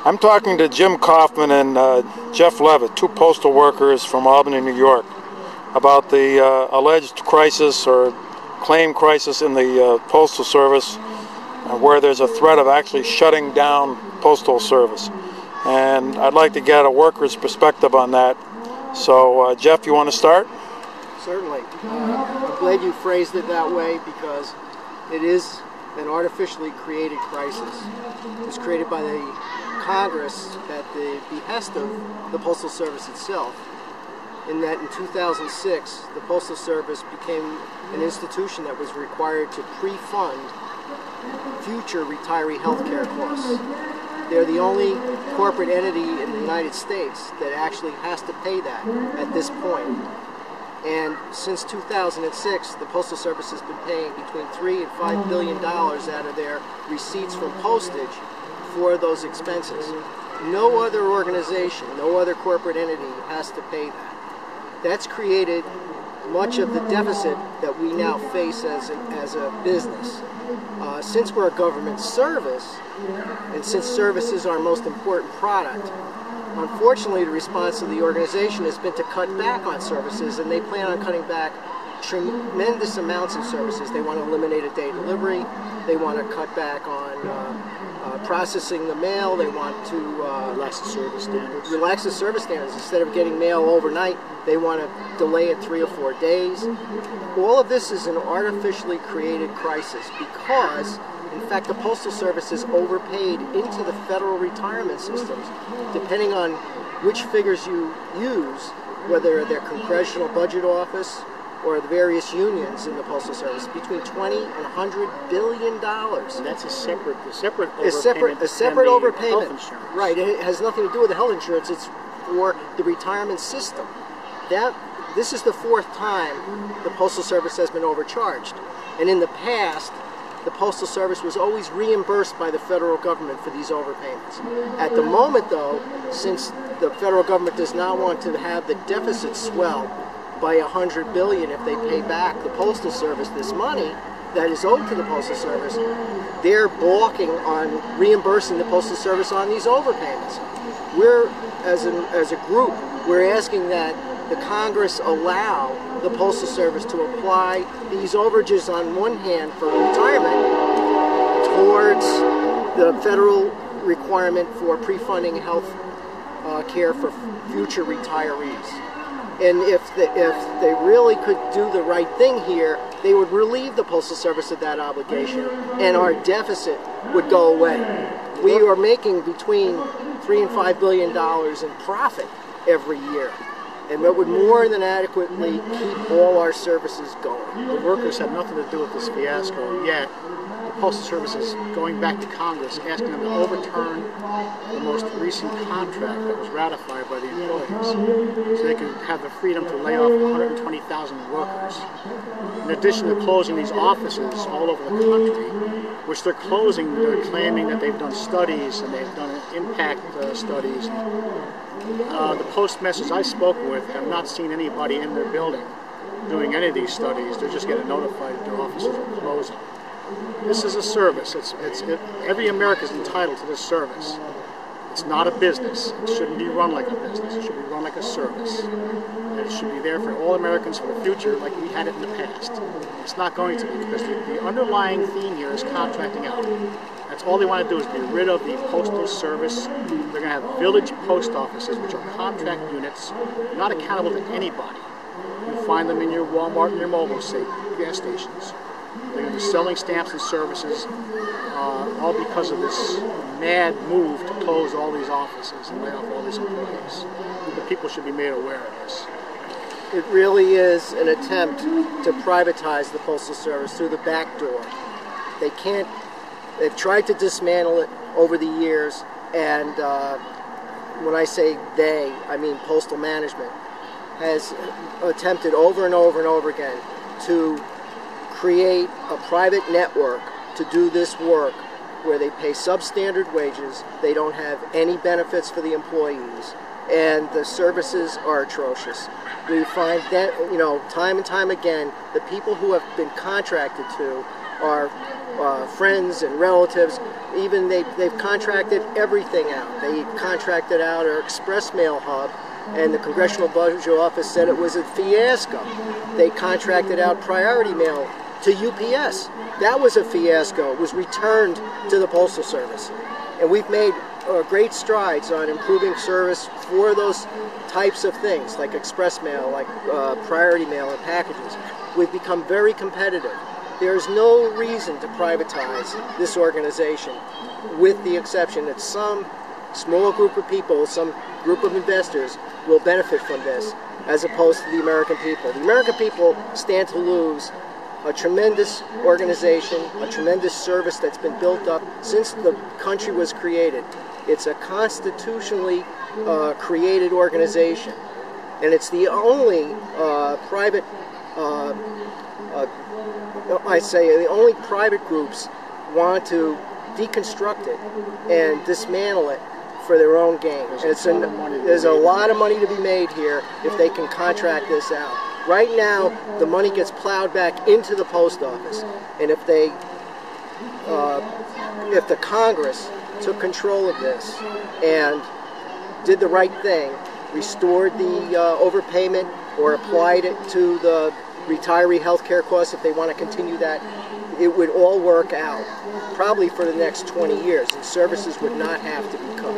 I'm talking to Jim Kaufman and Jeff Levitt, two postal workers from Albany, New York, about the alleged crisis or claim crisis in the Postal Service, where there's a threat of actually shutting down Postal Service. And I'd like to get a worker's perspective on that. So, Jeff, you want to start? Certainly. I'm glad you phrased it that way, because it is an artificially created crisis. It's created by the Congress at the behest of the Postal Service itself, in that in 2006 the Postal Service became an institution that was required to pre-fund future retiree health care costs. They're the only corporate entity in the United States that actually has to pay that at this point. And since 2006, the Postal Service has been paying between $3 and $5 billion out of their receipts from postage for those expenses. No other organization, no other corporate entity has to pay that. That's created much of the deficit that we now face as a business. Since we're a government service, and since service is our most important product, unfortunately the response of the organization has been to cut back on services, and they plan on cutting back tremendous amounts of services. They want to eliminate a day delivery, they want to cut back on processing the mail, they want to relax the service standards. Instead of getting mail overnight, they want to delay it 3 or 4 days. All of this is an artificially created crisis because, in fact, the Postal Service is overpaid into the federal retirement systems, depending on which figures you use, whether they're Congressional Budget Office or the various unions in the Postal Service, between $20 and $100 billion. And that's a separate overpayment. Health insurance. Right, it has nothing to do with the health insurance, it's for the retirement system. This is the 4th time the Postal Service has been overcharged. And in the past, the Postal Service was always reimbursed by the federal government for these overpayments. At the moment, though, since the federal government does not want to have the deficit swell by $100 billion if they pay back the Postal Service this money that is owed to the Postal Service, they're balking on reimbursing the Postal Service on these overpayments. We're, as a group, we're asking that the Congress allow the Postal Service to apply these overages on one hand for retirement towards the federal requirement for pre-funding health care for future retirees. And if they really could do the right thing here, they would relieve the Postal Service of that obligation, and our deficit would go away. We are making between $3 and $5 billion in profit every year, and that would more than adequately keep all our services going. The workers have nothing to do with this fiasco, yet the Postal Service is going back to Congress, asking them to overturn the most recent contract that was ratified by the employees, so they can have the freedom to lay off 120,000 workers. In addition to closing these offices all over the country, which they're closing, they're claiming that they've done studies and they've done impact studies. The postmasters I spoke with have not seen anybody in their building doing any of these studies. They're just getting notified that their offices are closing. This is a service. Every American is entitled to this service. It's not a business. It shouldn't be run like a business. It should be run like a service. And it should be there for all Americans for the future like we had it in the past. It's not going to be, because the underlying theme here is contracting out. That's all they want to do, is be rid of the Postal Service. They're going to have village post offices, which are contract units, not accountable to anybody. You find them in your Walmart and your Mobil gas stations. They're going to be selling stamps and services, all because of this mad move to close all these offices and lay off all these employees. The people should be made aware of this. It really is an attempt to privatize the Postal Service through the back door. They've tried to dismantle it over the years, and when I say they, I mean Postal Management, has attempted over and over and over again to create a private network to do this work where they pay substandard wages, they don't have any benefits for the employees, and the services are atrocious. We find that, time and time again, the people who have been contracted to are friends and relatives. Even they've contracted everything out. They contracted out our express mail hub, and the Congressional Budget Office said it was a fiasco. They contracted out priority mail to UPS. That was a fiasco. It was returned to the Postal Service. And we've made great strides on improving service for those types of things, like express mail, like priority mail and packages. We've become very competitive. There's no reason to privatize this organization, with the exception that some small group of people, some group of investors will benefit from this, as opposed to the American people. The American people stand to lose a tremendous organization, a tremendous service that's been built up since the country was created. It's a constitutionally created organization, and it's the only private, the only private groups want to deconstruct it and dismantle it for their own gain. There's a lot of money to be made here if they can contract this out. Right now, the money gets plowed back into the post office, and if the Congress took control of this and did the right thing, restored the overpayment or applied it to the retiree health care costs if they want to continue that, it would all work out, probably for the next 20 years, and services would not have to be cut.